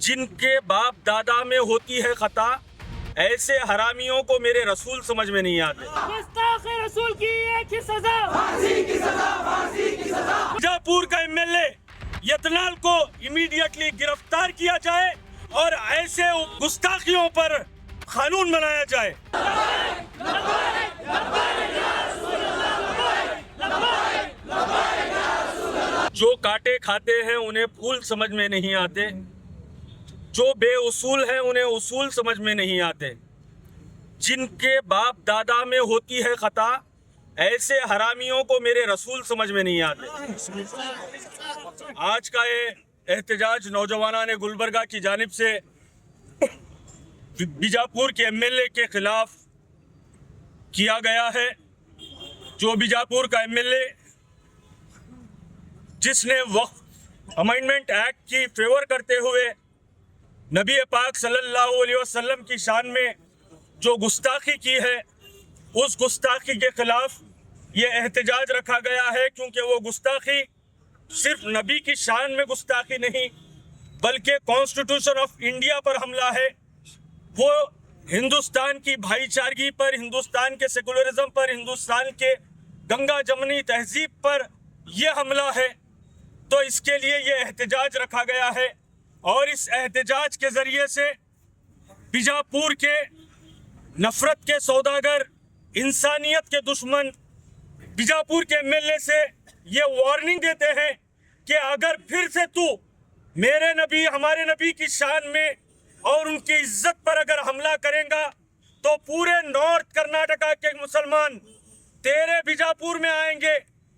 جن کے باپ دادا میں ہوتی ہے خطا، ایسے حرامیوں کو میرے رسول سمجھ میں نہیں آتے۔ گستاخ رسول کی ایک ہی سزا، پھانسی کی سزا، پھانسی کی سزا۔ بیجاپور کا MLA یتنال کو امیڈیٹلی گرفتار کیا جائے اور ایسے گستاخیوں پر قانون بنایا جائے۔ جو کاٹے کھاتے ہیں انہیں پھول سمجھ میں نہیں آتے، جو بے اصول ہیں انہیں اصول سمجھ میں نہیں آتے، جن کے باپ دادا میں ہوتی ہے خطا، ایسے حرامیوں کو میرے رسول سمجھ میں نہیں آتے۔ آج کا یہ احتجاج نوجوانان گلبرگہ کی جانب سے بیجاپور کے MLA کے خلاف کیا گیا ہے۔ جو بیجاپور کا MLA جس نے وقف امینڈمنٹ ایکٹ کی فیور کرتے ہوئے نبی پاک صلی اللہ علیہ وسلم کی شان میں جو گستاخی کی ہے، اس گستاخی کے خلاف یہ احتجاج رکھا گیا ہے، کیونکہ وہ گستاخی صرف نبی کی شان میں گستاخی نہیں بلکہ کانسٹیٹیوشن آف انڈیا پر حملہ ہے۔ وہ ہندوستان کی بھائی چارگی پر، ہندوستان کے سیکولرزم پر، ہندوستان کے گنگا جمنی تہذیب پر یہ حملہ ہے۔ تو اس کے لیے یہ احتجاج رکھا گیا ہے، اور اس احتجاج کے ذریعے سے بیجاپور کے نفرت کے سوداگر، انسانیت کے دشمن بیجاپور کے MLA سے یہ وارننگ دیتے ہیں کہ اگر پھر سے تو میرے نبی، ہمارے نبی کی شان میں اور ان کی عزت پر اگر حملہ کریں گا تو پورے نارتھ کرناٹکا کے مسلمان تیرے بیجاپور میں آئیں گے۔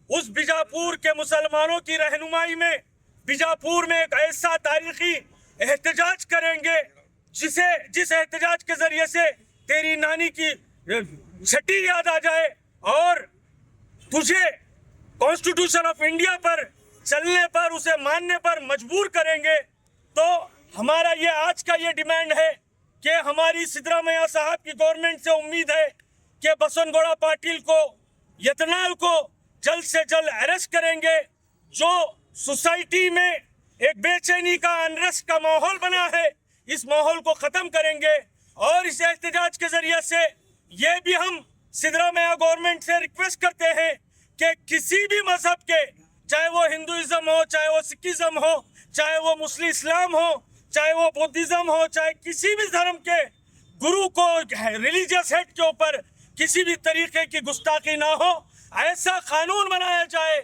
اس بیجاپور کے مسلمانوں کی رہنمائی میں بیجاپور میں ایک ایسا تاریخی احتجاج کریں گے جس احتجاج کے ذریعے سے تیری نانی کی چھٹی یاد آ جائے اور تجھے کانسٹیٹیوشن آف انڈیا پر چلنے پر، اسے ماننے پر مجبور کریں گے۔ تو ہمارا یہ آج کا یہ ڈیمانڈ ہے کہ ہماری سدرامیا صاحب کی گورنمنٹ سے امید ہے کہ بسن گوڑا پاٹل کو، یتنال کو جلد سے جلد اریسٹ کریں گے۔ جو سوسائٹی میں ایک بے چینی کا، انریسٹ کا ماحول بنا ہے، اس ماحول کو ختم کریں گے۔ اور اس احتجاج کے ذریعے سے یہ بھی ہم سدرامیا گورنمنٹ سے ریکویسٹ کرتے ہیں کہ کسی بھی مذہب کے، چاہے وہ ہندوازم ہو، چاہے وہ سکھزم ہو، چاہے وہ مسلم اسلام ہو، چاہے وہ بدھزم ہو، چاہے کسی بھی دھرم کے گرو کو، ریلیجیس ہیڈ کے اوپر کسی بھی طریقے کی گستاخی نہ ہو۔ ایسا قانون بنایا جائے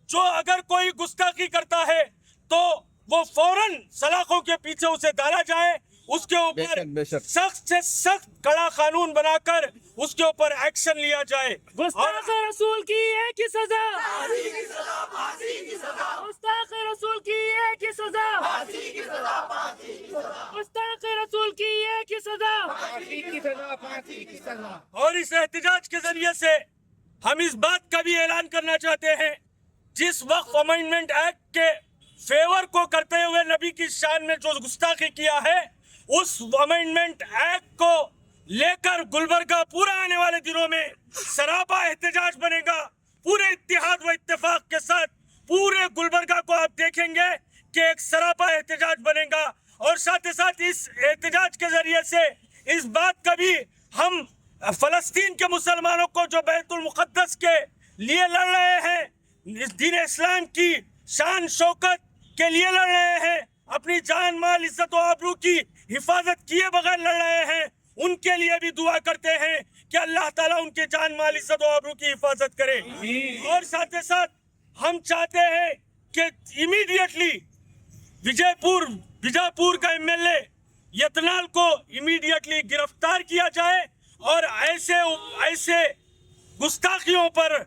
جو اگر کوئی گستاخی کرتا ہے تو وہ فوراً سلاخوں کے پیچھے اسے ڈالا جائے، اس کے اوپر سخت سے سخت کڑا قانون بنا کر اس کے اوپر ایکشن لیا جائے۔ گستاخ رسول کی ایک ہی سزا، پھانسی کی سزا، پھانسی کی سزا۔ گستاخ رسول کی ایک ہی سزا، پھانسی کی سزا، پھانسی کی سزا۔ گستاخ رسول کی ایک ہی سزا۔ پھانسی کی سزا، پھانسی کی سزا۔ اور اس احتجاج کے ذریعے سے ہم اس بات کا بھی اعلان کرنا چاہتے ہیں، جس وقت امینڈمنٹ ایکٹ کے فیور کو کرتے ہوئے نبی کی شان میں جو گستاخی کیا ہے، اس امینڈمنٹ ایکٹ کو لے کر گلبرگہ پورا آنے والے دنوں میں سراپا احتجاج بنے گا۔ پورے اتحاد و اتفاق کے ساتھ پورے گلبرگہ کو آپ دیکھیں گے کہ ایک سراپا احتجاج بنے گا۔ اور ساتھ ہی ساتھ اس احتجاج کے ذریعے سے اس بات کا بھی ہم فلسطین کے مسلمانوں کو جو بیت المقدس کے لیے لڑ رہے ہیں، اس دین اسلام کی شان شوکت کے لیے لڑ رہے ہیں، اپنی جان مال عزت و آبرو کی حفاظت کیے بغیر لڑ رہے ہیں، ان کے لیے بھی دعا کرتے ہیں کہ اللہ تعالیٰ ان کے جان مال عزت و آبرو کی حفاظت کرے۔ اور ساتھ ہی ساتھ ہم چاہتے ہیں کہ امیڈیٹلی بیجاپور کا MLA یتنال کو امیڈیٹلی گرفتار کیا جائے اور ایسے گستاخیوں پر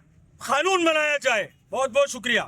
قانون بنایا جائے۔ بہت بہت شکریہ۔